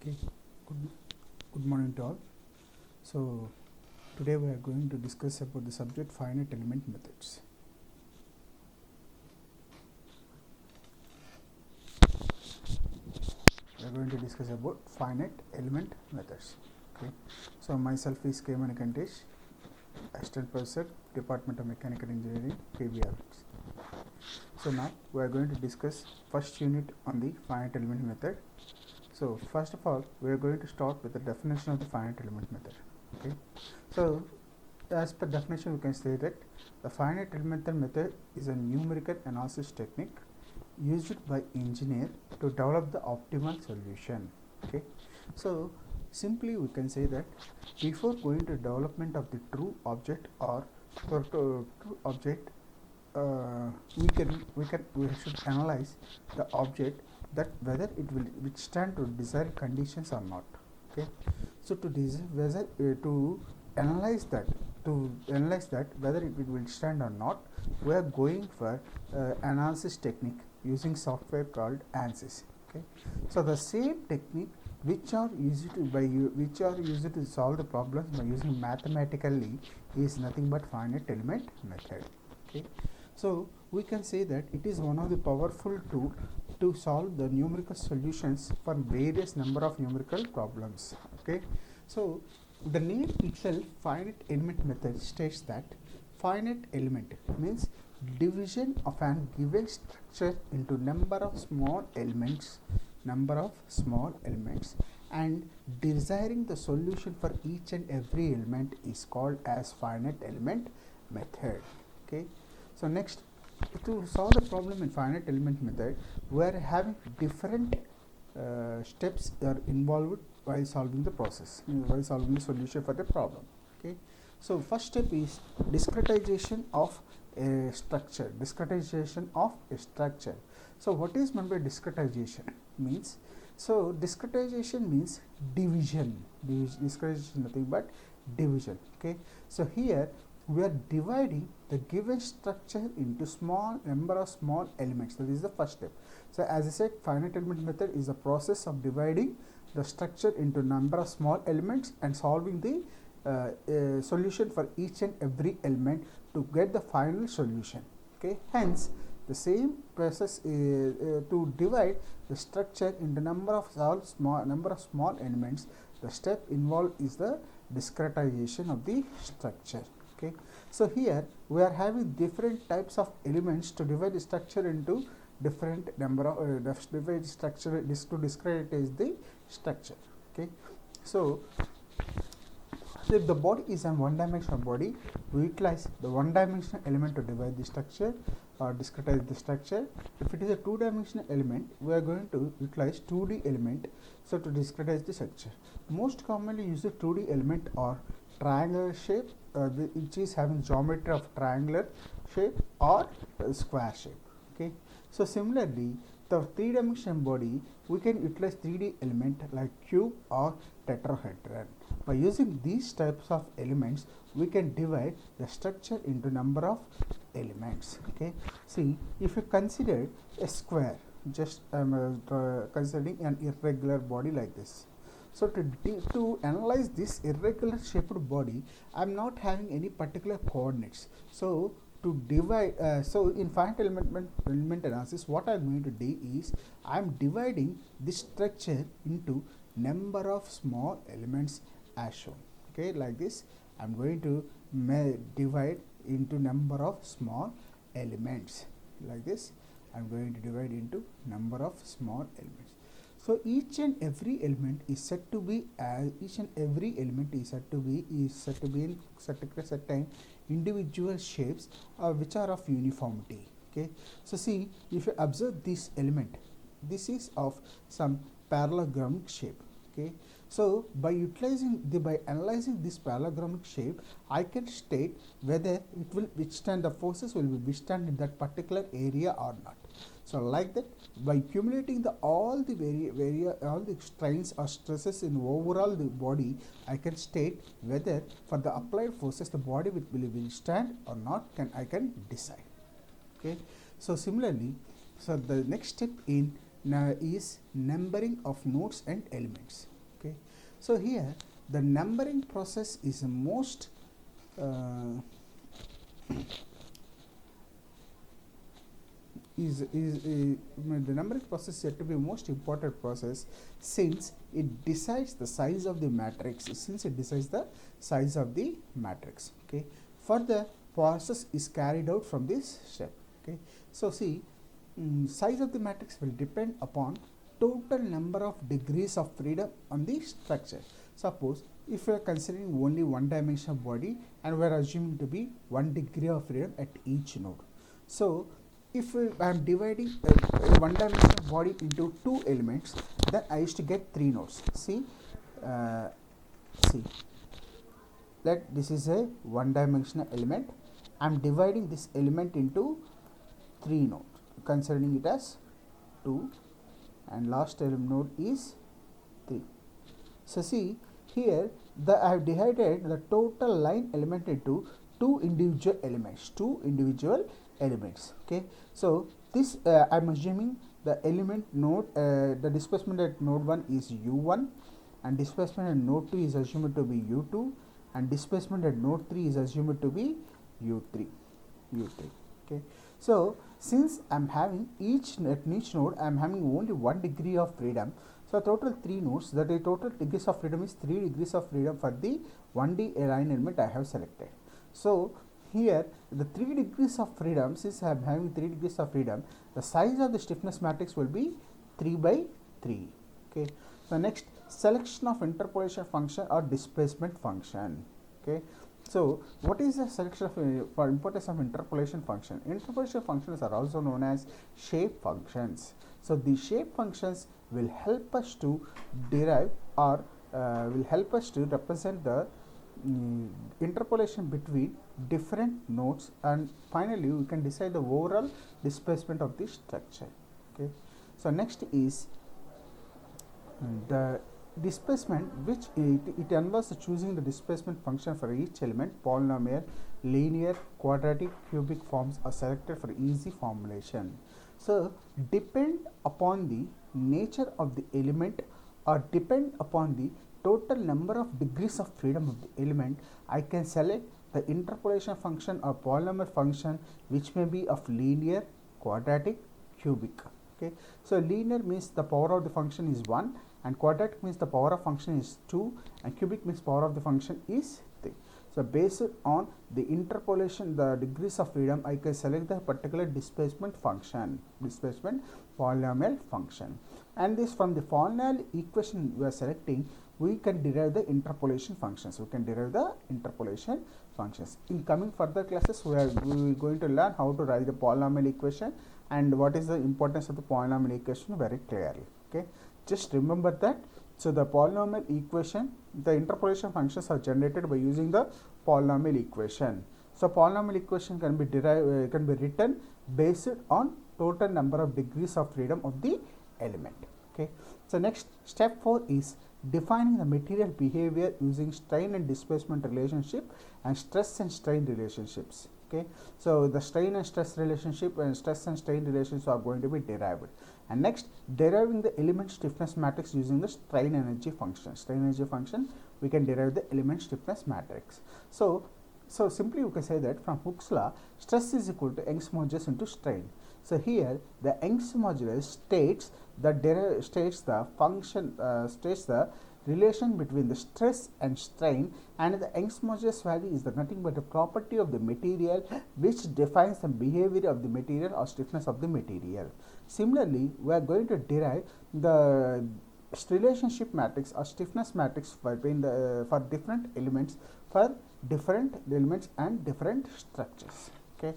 Okay, good, good morning to all. So today we are going to discuss about the subject finite element methods. We are going to discuss about finite element methods. Okay, so myself is K. Manikantesh, Assistant Professor, Department of Mechanical Engineering, KBRX. So now we are going to discuss first unit on the finite element method. So first of all, we are going to start with the definition of the finite element method. Okay, so as per definition, we can say that the finite element method is a numerical analysis technique used by engineer to develop the optimal solution. Okay, so simply we can say that before going to development of the true object or true object, we should analyze the object that whether it will withstand to desired conditions or not. Okay, so to analyze that whether it will withstand or not, we are going for analysis technique using software called ANSYS. Okay, so the same technique which are used to solve the problems by using mathematically is nothing but finite element method. Okay, so we can say that it is one of the powerful tool to solve the numerical solutions for various number of numerical problems. Okay, so the name itself, finite element method, states that finite element means division of an given structure into number of small elements, and desiring the solution for each and every element is called as finite element method. Okay, so next, to solve the problem in finite element method, we are having different steps are involved while solving the solution for the problem. Okay, so first step is discretization of a structure. So what is meant by discretization? Means, so discretization means division. Discretization nothing but division. Okay, so here we are dividing the given structure into number of small elements. So this is the first step. So as I said, finite element method is a process of dividing the structure into number of small elements and solving the solution for each and every element to get the final solution. Okay, hence the same process to divide the structure into number of small elements. The step involved is the discretization of the structure. Okay, so here we are having different types of elements to divide the structure into different number of to discretize the structure. Okay, so if the body is a one-dimensional body, we utilize the one-dimensional element to divide the structure or discretize the structure. If it is a two-dimensional element, we are going to utilize 2D element, so to discretize the structure. Most commonly used 2D element are triangular shape, which is having geometry of triangular shape or square shape. Okay, so similarly, the three-dimensional body, we can utilize 3D element like cube or tetrahedron. By using these types of elements, we can divide the structure into number of elements. Okay, see, if you consider a square, just considering an irregular body like this. So to analyze this irregular shaped body, I am not having any particular coordinates. So to divide, so in finite element analysis, what I am going to do is I am dividing this structure into number of small elements as shown. Okay, like this, I am going to divide into number of small elements. Like this, I am going to divide into number of small elements. So each and every element is said to be in certain individual shapes which are of uniformity. Okay, so see, if you observe this element, this is of some parallelogramic shape. Okay, so by analyzing this parallelogramic shape, I can state whether it will withstand, the forces will withstand in that particular area or not. So like that, by accumulating all the strains or stresses in overall the body, I can state whether for the applied forces the body will withstand or not. I can decide. Okay, so similarly, so the next step in is numbering of nodes and elements. Okay, so here the numbering process is the most uh, the numbering process is said to be most important process, since it decides the size of the matrix. Okay, further process is carried out from this step. Okay, so see, size of the matrix will depend upon total number of degrees of freedom on the structure. Suppose if we are considering only one dimensional body and we are assuming to be 1 degree of freedom at each node. So if I am dividing a one dimensional body into 2 elements, then I used to get 3 nodes. See, let this is a one dimensional element. I am dividing this element into 3 nodes, considering it as 2, and last node is 3. So see here, I have divided the total line element into two individual elements. Okay, so this I am assuming the element node, the displacement at node 1 is u1, and displacement at node 2 is assumed to be u2, and displacement at node 3 is assumed to be u3. Okay, so since I am having each node I am having only 1 degree of freedom, so total 3 nodes, that the total degrees of freedom is 3 degrees of freedom for the 1D line element I have selected. So here the 3 degrees of freedom, since I am having 3 degrees of freedom, the size of the stiffness matrix will be 3 by 3. Okay, so next, selection of interpolation function or displacement function. Okay, so what is the selection of for importance of interpolation function? Interpolation functions are also known as shape functions. So these shape functions will help us to derive or will help us to represent the interpolation between different nodes, and finally we can decide the overall displacement of the structure. Okay, so next is the displacement, which it involves choosing the displacement function for each element. Polynomial, linear, quadratic, cubic forms are selected for easy formulation. So depend upon the nature of the element or depend upon the total number of degrees of freedom of the element, I can select the interpolation function or polynomial function which may be of linear, quadratic, cubic. Okay, so linear means the power of the function is 1, and quadratic means the power of function is 2, and cubic means power of the function is 3. So based on the interpolation, the degrees of freedom, I can select the particular displacement polynomial function, and this from the polynomial equation we are selecting, we can derive the interpolation functions. In coming further classes, we are going to learn how to write the polynomial equation and what is the importance of the polynomial equation very clearly. Okay, just remember that. So the polynomial equation, the interpolation functions are generated by using the polynomial equation. So polynomial equation can be derived, can be written based on total number of degrees of freedom of the element. Okay, so next, step 4 is defining the material behavior using strain and displacement relationship and stress and strain relationships. Okay, so the strain and stress relationship and stress and strain relations are going to be derived. And next, deriving the element stiffness matrix using the strain energy function. We can derive the element stiffness matrix. So simply we can say that from Hooke's law, stress is equal to Young's modulus into strain. So here the Young's modulus states the relation between the stress and strain, and the Young's modulus value is nothing but a property of the material which defines the behavior of the material or stiffness of the material. Similarly, we are going to derive the relationship matrix or stiffness matrix for different elements and different structures. Okay,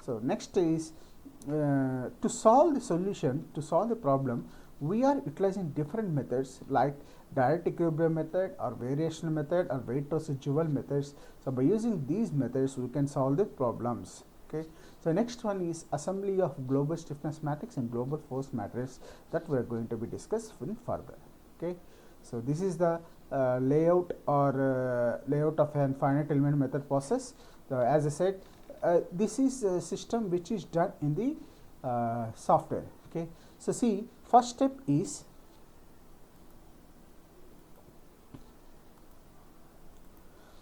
so next is to solve the problem, we are utilizing different methods like direct equilibrium method or variational method or weight residual methods. So by using these methods, we can solve the problems. Okay, so next one is assembly of global stiffness matrix and global force matrix that we are going to be discussing further. Okay, so this is the layout of an finite element method process. As I said, this is a system which is done in the software. Okay, so see, first step is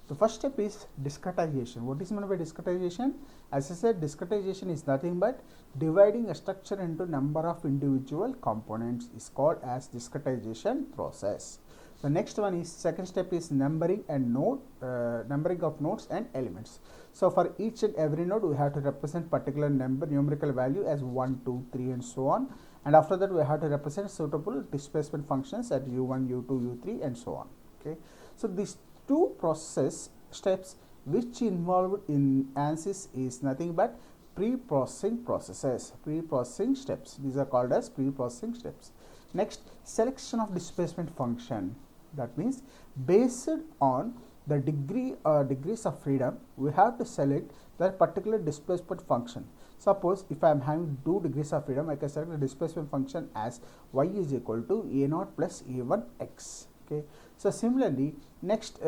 The first step is discretization. What is meant by discretization? As I said, discretization is nothing but dividing a structure into number of individual components is called as discretization process. The next one is, second step is numbering and numbering of nodes and elements. So for each and every node we have to represent particular numerical value as 1, 2, 3 and so on, and after that we have to represent suitable displacement functions at u1, u2, u3 and so on. Okay, so these two process steps which involved in ANSYS is nothing but pre-processing processes, pre-processing steps. These are called as pre-processing steps. Next, selection of displacement function. That means based on the degrees of freedom, we have to select that particular displacement function. Suppose if I am having 2 degrees of freedom, I can select the displacement function as y is equal to a0 plus a1x. Okay. So similarly, next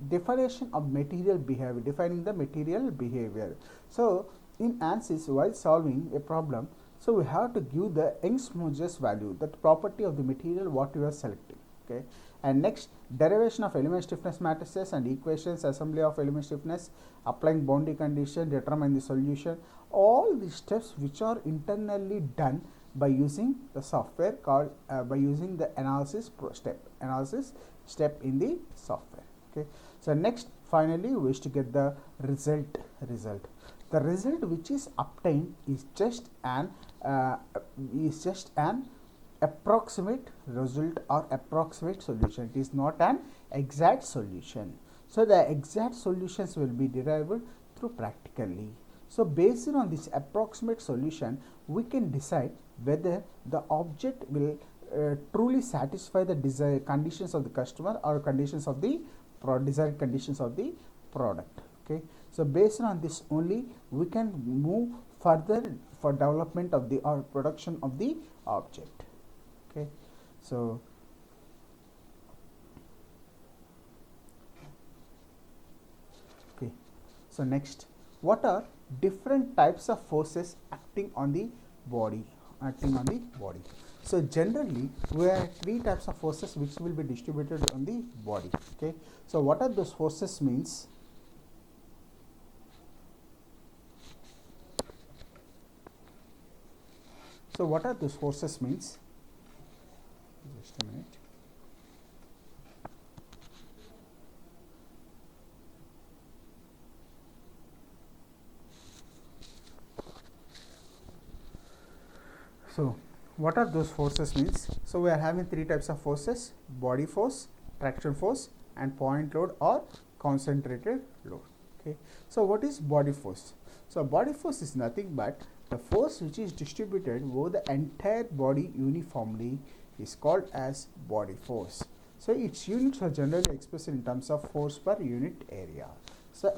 definition of material behavior, defining the material behavior. So in ANSYS, while solving a problem, so we have to give the Young's modulus value, that property of the material what you are selecting. Okay. And next, derivation of element stiffness matrices and equations, assembly of element stiffness, applying boundary condition, determine the solution. All these steps which are internally done by using the software called by using the analysis step in the software. Okay. So next, finally, we wish to get the result. The result which is obtained is just an approximate result or approximate solution. It is not an exact solution. So the exact solutions will be derived through practically. So based on this approximate solution, we can decide whether the object will truly satisfy the desired conditions of the customer or conditions of the desired conditions of the product. Okay. So based on this only, we can move further for development of the or production of the object. Okay. So so next, what are different types of forces acting on the body? So generally we have 3 types of forces which will be distributed on the body. Okay. So what are those forces means? So what are those forces means? Just a minute. So what are those forces means? So we are having 3 types of forces: body force, traction force and point load or concentrated load. Okay. So what is body force? So body force is nothing but the force which is distributed over the entire body uniformly is called as body force. So its units are generally expressed in terms of force per unit area. So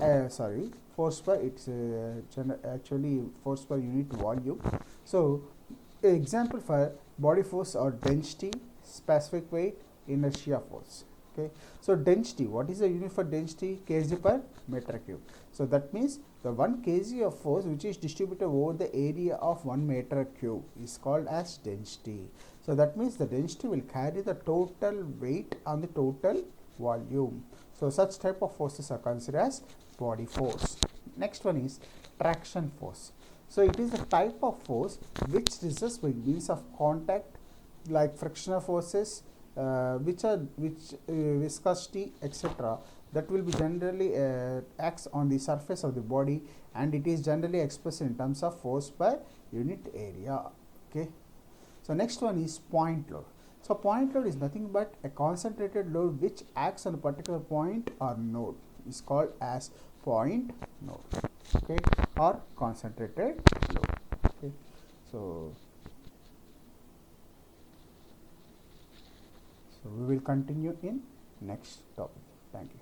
force per actually force per unit volume. So example for body force are density, specific weight, inertia force. Okay. So density, what is the unit for density? Kg per meter cube. So that means the 1 kg of force which is distributed over the area of 1 meter cube is called as density. So that means the density will carry the total weight on the total volume. So such type of forces are considered as body force. Next one is traction force. So it is a type of force which resists by means of contact, like frictional forces, viscosity, etc. that will be generally acts on the surface of the body, and it is generally expressed in terms of force per unit area. Okay. So next one is point load. So point load is nothing but a concentrated load which acts on a particular point or node is called as point node. Okay, or concentrated load. Okay. So we will continue in next topic. Thank you.